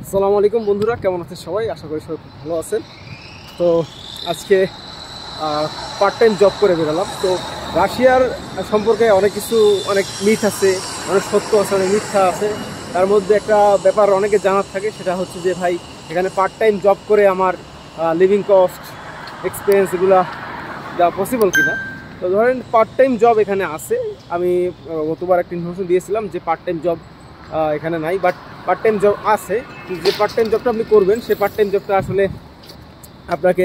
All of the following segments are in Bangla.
আসসালামু আলাইকুম বন্ধুরা, কেমন আছেন সবাই? আশা করি সবাই খুব ভালো আছেন। তো আজকে পার্ট টাইম জব করে বেরোলাম। তো রাশিয়ার সম্পর্কে অনেক মিথ আছে, অনেক সত্য আছে, অনেক মিথ্যা আছে। তার মধ্যে একটা ব্যাপার অনেকে জানার থাকে, সেটা হচ্ছে যে ভাই এখানে পার্ট টাইম জব করে আমার লিভিং কস্ট, এক্সপেন্স এগুলো দেওয়া পসিবল কিনা। তো ধরেন পার্ট টাইম জব এখানে আছে। আমি গতবার একটা ইনফরমেশন দিয়েছিলাম যে পার্ট টাইম জব এখানে নাই, বাট পার্ট টাইম জব আছে। যে পার্ট টাইম জবটা আপনি করবেন, সেই পার্ট টাইম জবটা আসলে আপনাকে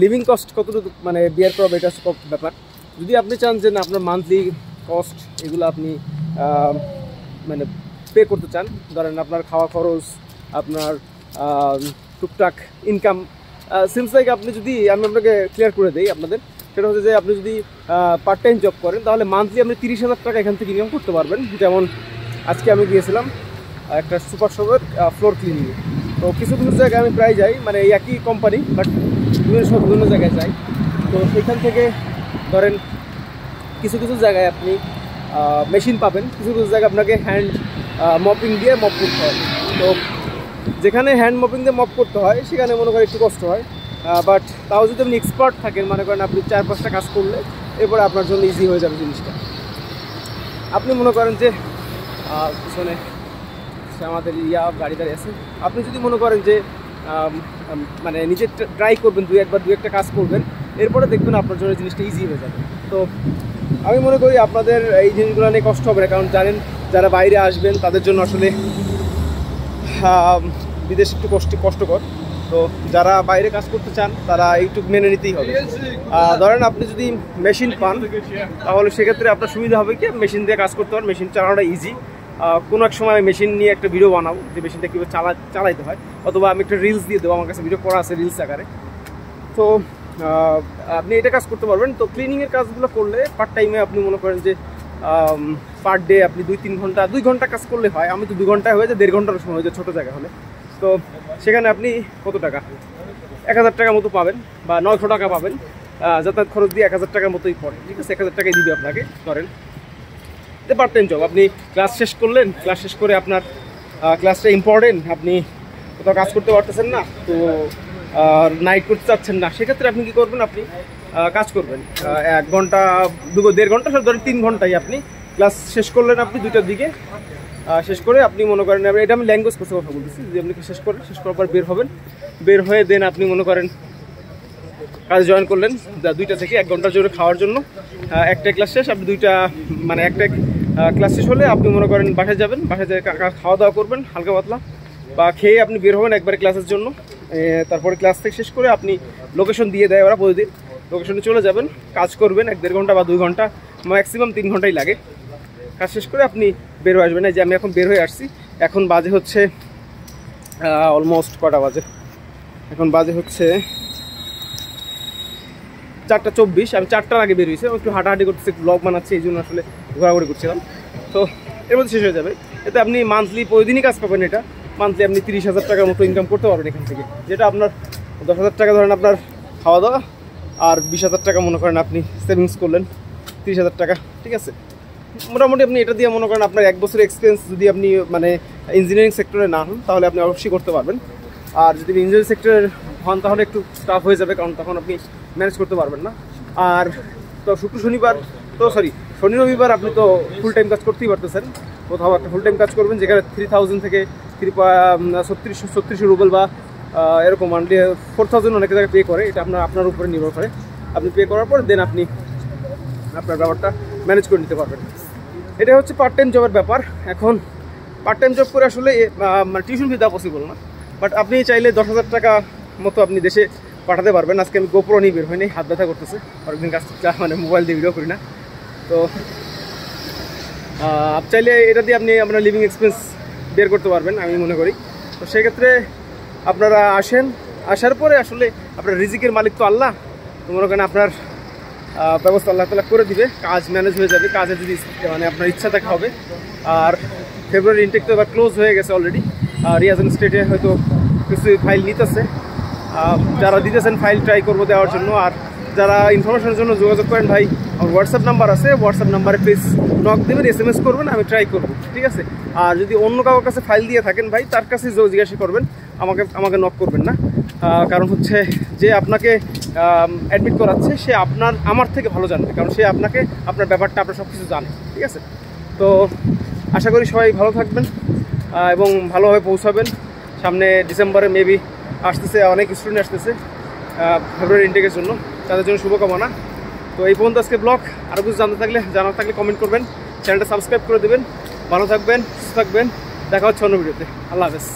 লিভিং কস্ট কতটুকু বিয়ার করাবে, এটা হচ্ছে ব্যাপার। যদি আপনি চান যে না আপনার মান্থলি কস্ট এগুলো আপনি পে করতে চান, ধরেন আপনার খাওয়া খরচ, আপনার টুকটাক ইনকাম সিমস লাইক, আমি আপনাকে ক্লিয়ার করে দিই আপনাদের, সেটা হচ্ছে যে আপনি যদি পার্ট টাইম জব করেন তাহলে মান্থলি আপনি 30,000 টাকা এখান থেকে ইনকাম করতে পারবেন। যেমন আজকে আমি গিয়েছিলাম একটা সুপার শপের ফ্লোর ক্লিনিংয়ে। তো কিছু জায়গায় আমি প্রায় যাই, এই একই কোম্পানি বাট বিভিন্ন জায়গায় যাই। তো সেখান থেকে ধরেন কিছু জায়গায় আপনি মেশিন পাবেন, কিছু জায়গায় আপনাকে হ্যান্ড মপিং দিয়ে মপ করতে হয়। তো যেখানে হ্যান্ড মপিং দিয়ে মপ করতে হয় সেখানে মনে করেন একটু কষ্ট হয়, বাট তাও যদি আপনি এক্সপার্ট থাকেন, মনে করেন আপনি 4-5টা কাজ করলে এরপরে আপনার জন্য ইজি হয়ে যাবে জিনিসটা। আপনি মনে করেন যে পিছনে আমাদের গাড়ি দাঁড়িয়ে আছে, আপনি যদি মনে করেন যে নিজে ট্রাই করবেন, দু একটা কাজ করবেন, এরপরে দেখবেন আপনার জন্য জিনিসটা ইজি হয়ে যাবে। তো আমি মনে করি আপনাদের এই জিনিসগুলো নিয়ে কষ্ট হবে না, কারণ জানেন যারা বাইরে আসবেন তাদের জন্য আসলে বিদেশ একটু কষ্টকর। তো যারা বাইরে কাজ করতে চান তারা এইটুকু মেনে নিতেই হবে। ধরেন আপনি যদি মেশিন পান তাহলে সেক্ষেত্রে আপনার সুবিধা হবে কি, মেশিন দিয়ে কাজ করতে পারেন, মেশিন চালানোটা ইজি। কোনো এক সময় মেশিন নিয়ে একটা ভিডিও বানাবো যে মেশিনটা কীভাবে চালাইতে হয়, অথবা আমি একটা রিলস দিয়ে দেবো, আমার কাছে ভিডিও করা আছে রিলস আকারে। তো আপনি এটা কাজ করতে পারবেন। তো ক্লিনিংয়ের কাজগুলো করলে পার্ট টাইমে আপনি মনে করেন যে পার ডে আপনি 2 ঘন্টা কাজ করলে হয়। আমি তো 2 ঘন্টায় হয়ে যায়, 1.5 ঘন্টার সময় হয়ে যায় ছোটো জায়গা হলে। তো সেখানে আপনি কত টাকা, 1000 টাকা মতো পাবেন বা 900 টাকা পাবেন। যাতায়াত খরচ দিয়ে 1000 টাকার মতোই পড়ে, ঠিক আছে? 1000 টাকাই দিবে আপনাকে। ধরেন পার্ট টাইম জব, আপনি ক্লাস শেষ করলেন, ক্লাস শেষ করে আপনার ক্লাসটা ইম্পর্টেন্ট, আপনি কোথাও কাজ করতে পারতেছেন না, তো নাইট করতে চাচ্ছেন না, সেক্ষেত্রে আপনি কী করবেন, আপনি কাজ করবেন 1 ঘন্টা 1.5 ঘন্টা, সব ধরেন 3 ঘন্টায় আপনি ক্লাস শেষ করলেন। আপনি 2টার দিকে শেষ করে আপনি মনে করেন, এটা আমি ল্যাঙ্গুয়েজ কোর্সে কথা বলতেছি, যে আপনি শেষ করার পর বের হবেন, বের হয়ে দেন আপনি মনে করেন কাজ জয়েন করলেন 2টা থেকে 1 ঘন্টার জন্য খাওয়ার জন্য। একটা ক্লাস শেষ, আপনি একটা ক্লাস শেষ হলে আপনি মনে করেন বাসায় যাবেন, বাসায় যেয়ে খাওয়া দাওয়া করবেন হালকা পাতলা, বা খেয়ে আপনি বের হবেন একবারে ক্লাসের জন্য। তারপরে ক্লাস থেকে শেষ করে আপনি লোকেশন দিয়ে দেয় ওরা প্রতিদিন, লোকেশনে চলে যাবেন, কাজ করবেন 1-1.5 ঘন্টা বা 2 ঘন্টা, ম্যাক্সিমাম 3 ঘন্টাই লাগে। কাজ শেষ করে আপনি বের হয়ে আসবেন। যে আমি এখন বের হয়ে আসছি, এখন বাজে হচ্ছে অলমোস্ট কটা বাজে, এখন বাজে হচ্ছে 4:24। আমি 4টার আগে বের হয়েছি, একটু হাঁটাহাঁটি করতেছি, একটু ব্লগ বানাচ্ছি, এই জন্য আসলে ঘোরাঘুরি করছিলাম। তো এর মধ্যে শেষ হয়ে যাবে। এতে আপনি মান্থলি প্রতিদিনই কাজ পাবেন। এটা মান্থলি আপনি 30,000 টাকার মতো ইনকাম করতে পারবেন এখান থেকে, যেটা আপনার 10,000 টাকা ধরেন আপনার খাওয়া দাওয়া, আর 20,000 টাকা মনে করেন আপনি সেভিংস করলেন, 30,000 টাকা, ঠিক আছে? মোটামুটি আপনি এটা দিয়ে মনে করেন আপনার 1 বছরের এক্সপিরিয়েন্স, যদি আপনি ইঞ্জিনিয়ারিং সেক্টরে না হন তাহলে আপনি অবশ্যই করতে পারবেন। আর যদি ইঞ্জিনিয়ারিং সেক্টরের হন তাহলে একটু টাফ হয়ে যাবে, কারণ তখন আপনি ম্যানেজ করতে পারবেন না। আর তো শনি রবিবার আপনি তো ফুল টাইম কাজ করতেই পারতেছেন। কোথাও একটা ফুল টাইম কাজ করবেন যেখানে 3000 থেকে 3600 রুবেল বা এরকম মান্থলি 4000 অনেক জায়গায় পে করে। এটা আপনার উপরে নির্ভর করে। আপনি পে করার পর দেন আপনি আপনার ব্যাপারটা ম্যানেজ করে নিতে পারবেন। এটা হচ্ছে পার্ট টাইম জবের ব্যাপার। এখন পার্ট টাইম জব করে আসলে টিউশন ফি দেওয়া পসিবল না, বাট আপনি চাইলে 10,000 টাকা মতো আপনি দেশে পাঠাতে পারবেন। আজকে আমি গোপ্রো নিয়ে বের হয়নি, হাত ব্যথা করতেছে, অনেকদিন কাজ মোবাইল দিয়ে ভিডিও করি না। তো চাইলে এটা দিয়ে আপনি আপনার লিভিং এক্সপেন্স বের করতে পারবেন আমি মনে করি। তো সেক্ষেত্রে আপনারা আসার পরে আসলে আপনার রিজিকের মালিক তো আল্লাহ, তো মনে করেন আপনার ব্যবস্থা আল্লাহ তাআলা করে দিবে, কাজ ম্যানেজ হয়ে যাবে। কাজে যদি আপনার ইচ্ছা থাকা হবে। আর ফেব্রুয়ারি ইনটেক তো এবার ক্লোজ হয়ে গেছে অলরেডি। রিয়াজন স্টেটে হয়তো কিছু ফাইল নিতেছে, যারা দিতেছেন ফাইল ট্রাই করবো দেওয়ার জন্য। আর যারা ইনফরমেশনের জন্য যোগাযোগ করেন ভাই, আমার হোয়াটসঅ্যাপ নাম্বার আছে, হোয়াটসঅ্যাপ নাম্বারে প্লিজ নক দেবেন, SMS করবেন, আমি ট্রাই করবো, ঠিক আছে? আর যদি অন্য কারোর কাছে ফাইল দিয়ে থাকেন ভাই, তার কাছে জিজ্ঞাসা করবেন, আমাকে নক করবেন না। কারণ হচ্ছে যে আপনাকে অ্যাডমিট করাচ্ছে সে আমার থেকে ভালো জানবে, কারণ সে আপনার ব্যাপারটা আপনার সব কিছু জানে, ঠিক আছে? তো আশা করি সবাই ভালো থাকবেন এবং ভালোভাবে পৌঁছাবেন। সামনে ডিসেম্বরে মেবি আসতেছে, অনেক স্টুডেন্ট আসতেছে ফেব্রুয়ারি ইনটেকের জন্য, তাদের জন্য শুভকামনা। তো এই পর্যন্ত আজকে ব্লগ। আরও কিছু জানার থাকলে কমেন্ট করবেন, চ্যানেলটা সাবস্ক্রাইব করে দেবেন। ভালো থাকবেন, সুস্থ থাকবেন, দেখা হচ্ছে অন্য ভিডিওতে। আল্লাহ হাফেজ।